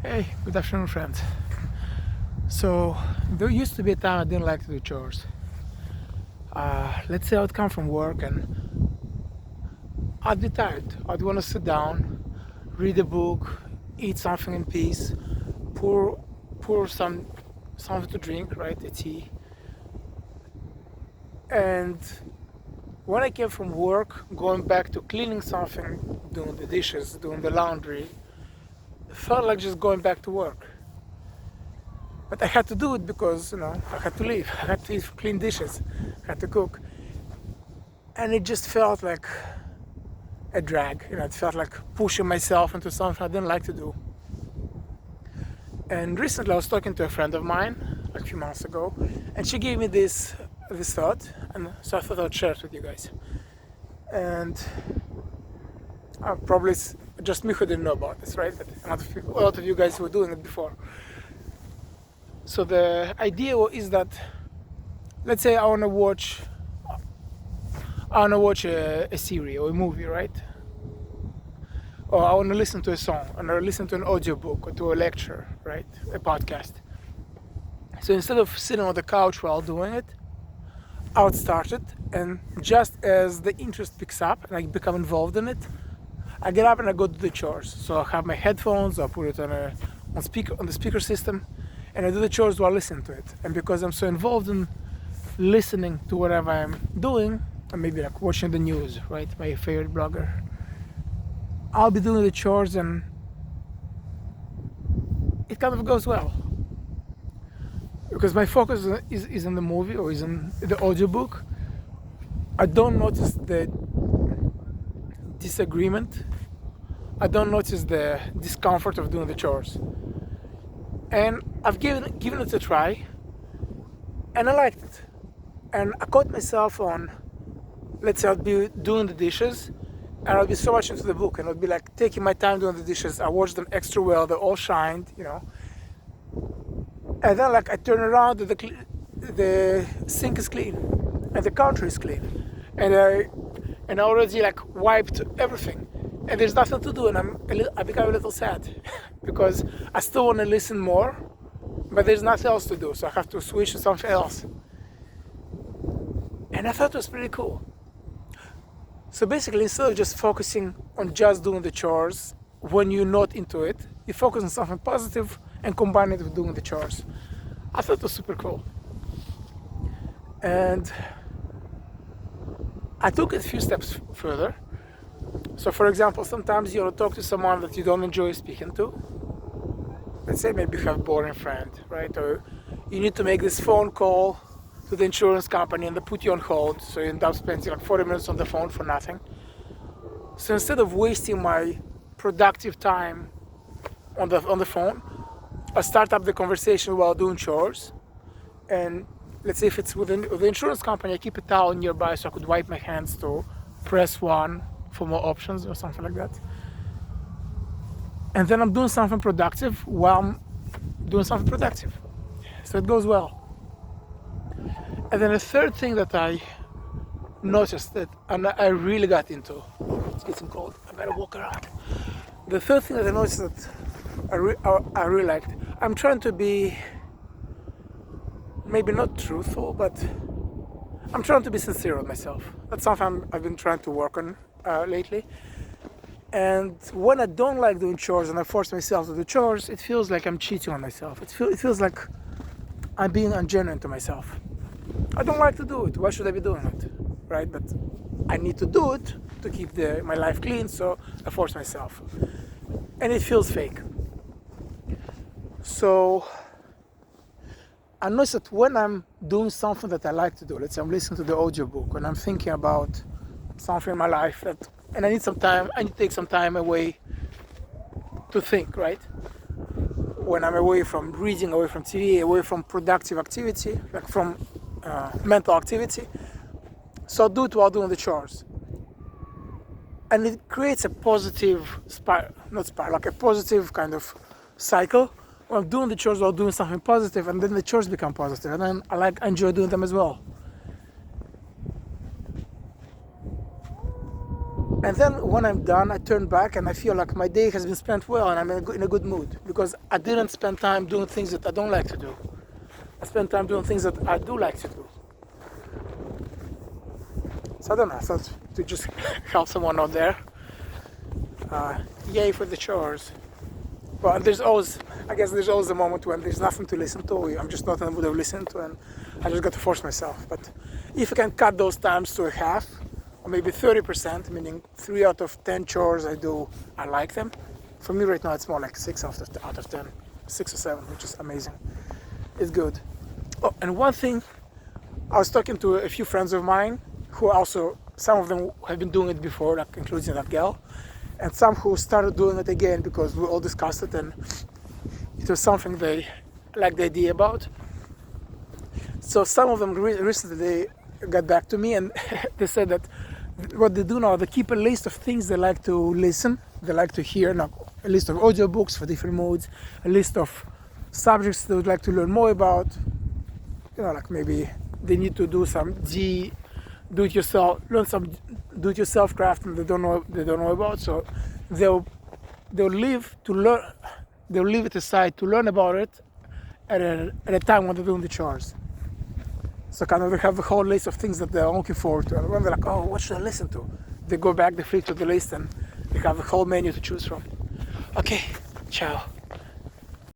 Hey, good afternoon, friends. So, there used to be a time I didn't like to do chores. Let's say I'd come from work and I'd be tired. I'd want to sit down, read a book, eat something in peace, pour something to drink, right? A tea. And when I came from work, going back to cleaning something, doing the dishes, doing the laundry, it felt like just going back to work. But I had to do it because, I had to leave. I had to eat, clean dishes. I had to cook. And it just felt like a drag. It felt like pushing myself into something I didn't like to do. And recently I was talking to a friend of mine, like a few months ago, and she gave me this thought, and so I thought I'd share it with you guys. And probably it's just me who didn't know about this, right? But a lot of you guys were doing it before. So the idea is that, let's say I want to watch a series or a movie, right? Or I want to listen to a song, or listen to an audiobook, or to a lecture, right? A podcast. So instead of sitting on the couch while doing it, I would start it, and just as the interest picks up and I become involved in it, I get up and I go do the chores. So I have my headphones, I put it on the speaker system, and I do the chores while listening to it. And because I'm so involved in listening to whatever I'm doing, and maybe like watching the news, right? My favorite blogger, I'll be doing the chores and it kind of goes well. Because my focus is in the movie or is in the audiobook. I don't notice the disagreement. I don't notice the discomfort of doing the chores. And I've given it a try, and I liked it. And I caught myself on, let's say I'd be doing the dishes, and I'd be so much into the book, and I'd be like taking my time doing the dishes. I watched them extra well, they all shined, And then like I turn around, the sink is clean, and the counter is clean, and I already like wiped everything, and there's nothing to do, and I become a little sad because I still want to listen more, but there's nothing else to do, so I have to switch to something else. And I thought it was pretty cool. So basically, instead of just focusing on just doing the chores when you're not into it, you focus on something positive and combine it with doing the chores. I thought it was super cool. And I took it a few steps further. So for example, sometimes you want to talk to someone that you don't enjoy speaking to. Let's say maybe you have a boring friend, right? Or you need to make this phone call to the insurance company and they put you on hold, so you end up spending like 40 minutes on the phone for nothing. So instead of wasting my productive time on the phone, I start up the conversation while doing chores. And let's say if it's with the insurance company, I keep a towel nearby so I could wipe my hands to press 1 for more options or something like that. And then I'm doing something productive while I'm doing something productive. So it goes well. And then the third thing that I noticed that and I really got into, it's getting cold, I better walk around. The third thing that I noticed that I really liked, I'm trying to be maybe not truthful, but I'm trying to be sincere with myself. That's something I've been trying to work on lately. And when I don't like doing chores and I force myself to do chores, it feels like I'm cheating on myself. It feels like I'm being ungenuine to myself. I don't like to do it. Why should I be doing it? Right? But I need to do it to keep my life clean, so I force myself. And it feels fake. So I notice that when I'm doing something that I like to do, let's say I'm listening to the audiobook and I'm thinking about something in my life and I need to take some time away to think, right? When I'm away from reading, away from TV, away from productive activity, like from mental activity. So I'll do it while doing the chores. And it creates a positive like a positive kind of cycle. When I'm doing the chores while doing something positive, and then the chores become positive, and then I enjoy doing them as well. And then when I'm done, I turn back and I feel like my day has been spent well and I'm in a good mood because I didn't spend time doing things that I don't like to do. I spent time doing things that I do like to do. So I don't know, I thought to just help someone out there. Yay for the chores. But there's always a moment when there's nothing to listen to. I'm just not in the mood of listening to, and I just got to force myself. But if I can cut those times to a half, or maybe 30%, meaning 3 out of 10 chores I do, I like them. For me right now, it's more like 6 out of 10, 6 or 7, which is amazing. It's good. Oh, and one thing, I was talking to a few friends of mine who also, some of them have been doing it before, like including that gal, and some who started doing it again because we all discussed it and it was something they liked the idea about. So some of them recently they got back to me and they said that what they do now, they keep a list of things they like to listen, they like to hear, a list of audiobooks for different modes, a list of subjects they would like to learn more about. Like maybe they need to do some learn some do-it-yourself crafting they don't know about. So they'll leave it aside to learn about it at a time when they're doing the chores. So kind of they have a whole list of things that they're looking forward to. And when they're like, oh, what should I listen to? They go back, they flip to the list, and they have a whole menu to choose from. Okay, ciao.